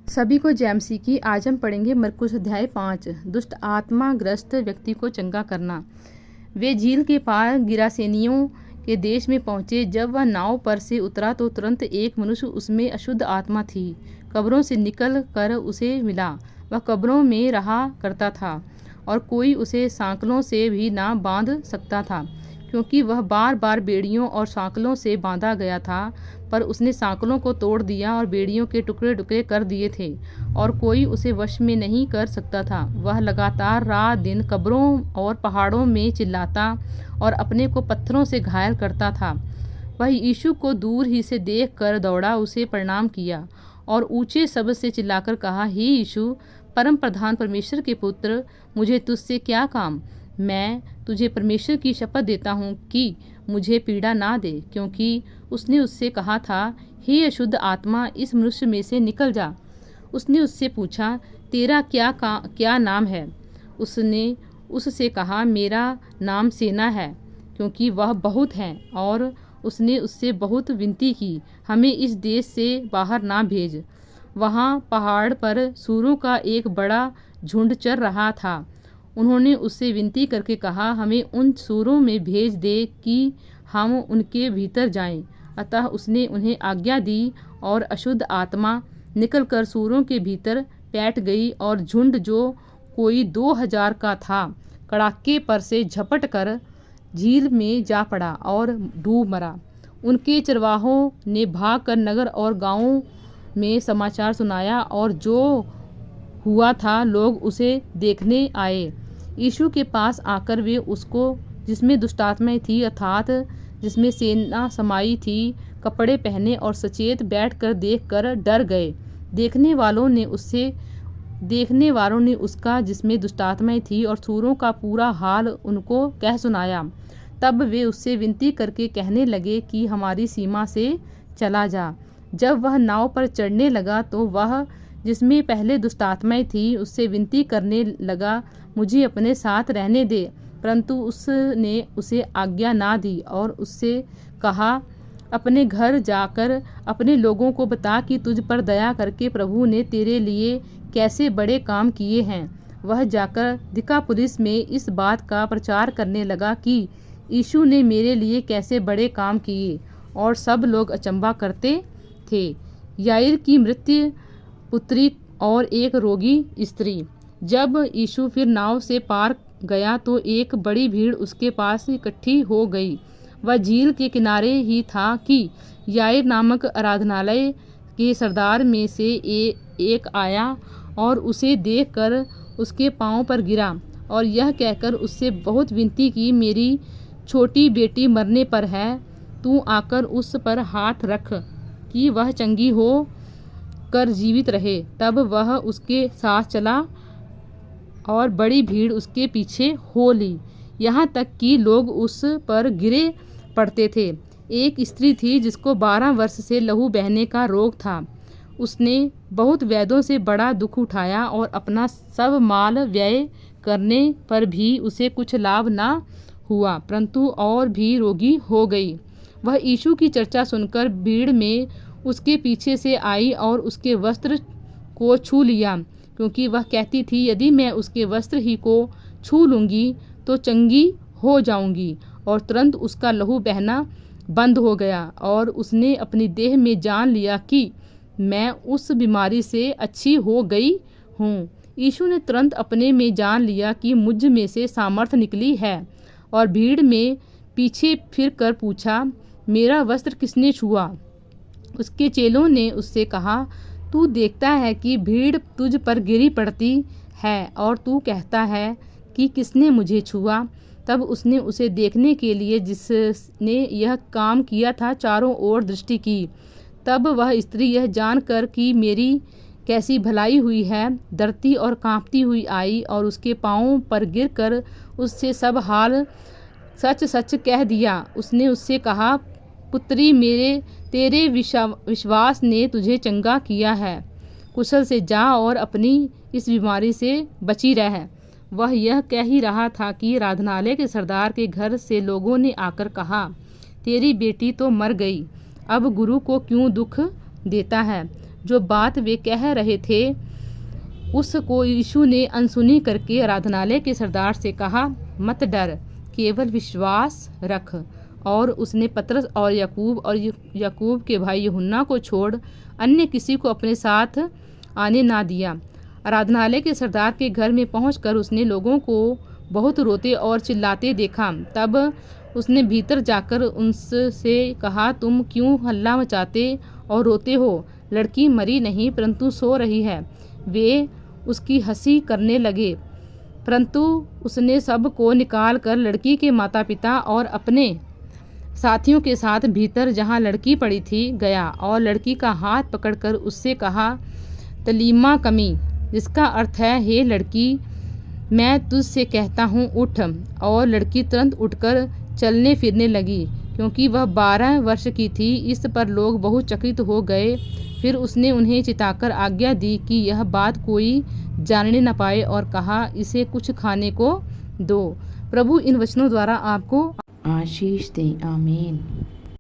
सभी को जैमसी की। आज हम पढ़ेंगे मरकुस अध्याय 5, दुष्ट आत्मा ग्रस्त व्यक्ति को चंगा करना। वे झील के पार गिरासेनियों के देश में पहुंचे। जब वह नाव पर से उतरा तो तुरंत एक मनुष्य, उसमें अशुद्ध आत्मा थी, कब्रों से निकल कर उसे मिला। वह कब्रों में रहा करता था और कोई उसे सांकलों से भी ना बांध सकता था, क्योंकि वह बार बार बेड़ियों और सांकलों से बांधा गया था। पर उसने सांकलों को तोड़ दिया और बेड़ियों के टुकड़े टुकड़े कर दिए थे, और कोई उसे वश में नहीं कर सकता था। वह लगातार रात दिन कब्रों और पहाड़ों में चिल्लाता और अपने को पत्थरों से घायल करता था। वह यीशु को दूर ही से देख कर दौड़ा, उसे प्रणाम किया और ऊंचे शब्द से चिल्लाकर कहा, हे यीशु, परम प्रधान परमेश्वर के पुत्र, मुझे तुझसे क्या काम? मैं तुझे परमेश्वर की शपथ देता हूँ कि मुझे पीड़ा ना दे। क्योंकि उसने उससे कहा था, हे अशुद्ध आत्मा, इस मनुष्य में से निकल जा। उसने उससे पूछा, तेरा क्या नाम है? उसने उससे कहा, मेरा नाम सेना है, क्योंकि वह बहुत हैं। और उसने उससे बहुत विनती की, हमें इस देश से बाहर ना भेज। वहाँ पहाड़ पर सूरों का एक बड़ा झुंड चर रहा था। उन्होंने उससे विनती करके कहा, हमें उन सूरों में भेज दे कि हम उनके भीतर जाएं। अतः उसने उन्हें आज्ञा दी और अशुद्ध आत्मा निकलकर सूरों के भीतर बैठ गई, और झुंड, जो कोई 2000 का था, कड़ाके पर से झपट कर झील में जा पड़ा और डूब मरा। उनके चरवाहों ने भागकर नगर और गांवों में समाचार सुनाया, और जो हुआ था लोग उसे देखने आए। यीशु के पास आकर वे उसको, जिसमें दुष्टात्माएं थी, अर्थात जिसमें सेना समाई थी, कपड़े पहने और सचेत बैठकर देखकर डर गए। देखने वालों ने उसका, जिसमें दुष्टात्माएं थी, और सूरों का पूरा हाल उनको कह सुनाया। तब वे उससे विनती करके कहने लगे कि हमारी सीमा से चला जा। जब वह नाव पर चढ़ने लगा तो वह, जिसमें पहले दुष्टात्माएं थी, उससे विनती करने लगा, मुझे अपने साथ रहने दे। परंतु उसने उसे आज्ञा ना दी और उससे कहा, अपने घर जाकर अपने लोगों को बता कि तुझ पर दया करके प्रभु ने तेरे लिए कैसे बड़े काम किए हैं। वह जाकर दिकापुलिस में इस बात का प्रचार करने लगा कि यीशु ने मेरे लिए कैसे बड़े काम किए, और सब लोग अचंभा करते थे। याईर की मृत्यु पुत्री और एक रोगी स्त्री। जब यीशु फिर नाव से पार गया तो एक बड़ी भीड़ उसके पास इकट्ठी हो गई। वह झील के किनारे ही था कि याईर नामक आराधनालय के सरदार में से एक आया और उसे देखकर उसके पांव पर गिरा और यह कहकर उससे बहुत विनती की, मेरी छोटी बेटी मरने पर है, तू आकर उस पर हाथ रख कि वह चंगी हो कर जीवित रहे। तब वह उसके साथ चला और बड़ी भीड़ उसके पीछे हो ली, यहाँ तक कि लोग उस पर गिरे पड़ते थे। एक स्त्री थी जिसको 12 वर्ष से लहू बहने का रोग था। उसने बहुत वैद्यों से बड़ा दुख उठाया और अपना सब माल व्यय करने पर भी उसे कुछ लाभ ना हुआ, परंतु और भी रोगी हो गई। वह यीशु की चर्चा सुनकर भीड़ में उसके पीछे से आई और उसके वस्त्र को छू लिया, क्योंकि वह कहती थी, यदि मैं उसके वस्त्र ही को छू लूँगी तो चंगी हो जाऊँगी। और तुरंत उसका लहू बहना बंद हो गया और उसने अपनी देह में जान लिया कि मैं उस बीमारी से अच्छी हो गई हूँ। यीशु ने तुरंत अपने में जान लिया कि मुझ में से सामर्थ्य निकली है, और भीड़ में पीछे फिर कर पूछा, मेरा वस्त्र किसने छुआ? उसके चेलों ने उससे कहा, तू देखता है कि भीड़ तुझ पर गिरी पड़ती है और तू कहता है कि किसने मुझे छुआ? तब उसने उसे देखने के लिए, जिसने यह काम किया था, चारों ओर दृष्टि की। तब वह स्त्री यह जानकर कि मेरी कैसी भलाई हुई है, डरती और कांपती हुई आई और उसके पांवों पर गिरकर उससे सब हाल सच सच कह दिया। उसने उससे कहा, पुत्री, तेरे विश्वास ने तुझे चंगा किया है, कुशल से जा और अपनी इस बीमारी से बची रह। वह यह कह ही रहा था कि आराधनालय के सरदार के घर से लोगों ने आकर कहा, तेरी बेटी तो मर गई, अब गुरु को क्यों दुख देता है? जो बात वे कह रहे थे उसको यीशु ने अनसुनी करके आराधनालय के सरदार से कहा, मत डर, केवल विश्वास रख। और उसने पतरस और याकूब के भाई यूहन्ना को छोड़ अन्य किसी को अपने साथ आने ना दिया। आराधनालय के सरदार के घर में पहुंचकर उसने लोगों को बहुत रोते और चिल्लाते देखा। तब उसने भीतर जाकर उनसे कहा, तुम क्यों हल्ला मचाते और रोते हो? लड़की मरी नहीं परंतु सो रही है। वे उसकी हंसी करने लगे, परंतु उसने सब को निकाल कर लड़की के माता पिता और अपने साथियों के साथ भीतर जहाँ लड़की पड़ी थी गया और लड़की का हाथ पकड़कर उससे कहा, तलीमा कमी, जिसका अर्थ है, हे लड़की, मैं तुझसे कहता हूँ उठ। और लड़की तुरंत उठकर चलने फिरने लगी, क्योंकि वह 12 वर्ष की थी। इस पर लोग बहुत चकित हो गए। फिर उसने उन्हें चिताकर आज्ञा दी कि यह बात कोई जानने न पाए और कहा, इसे कुछ खाने को दो। प्रभु इन वचनों द्वारा आपको आशीष दे। आमीन।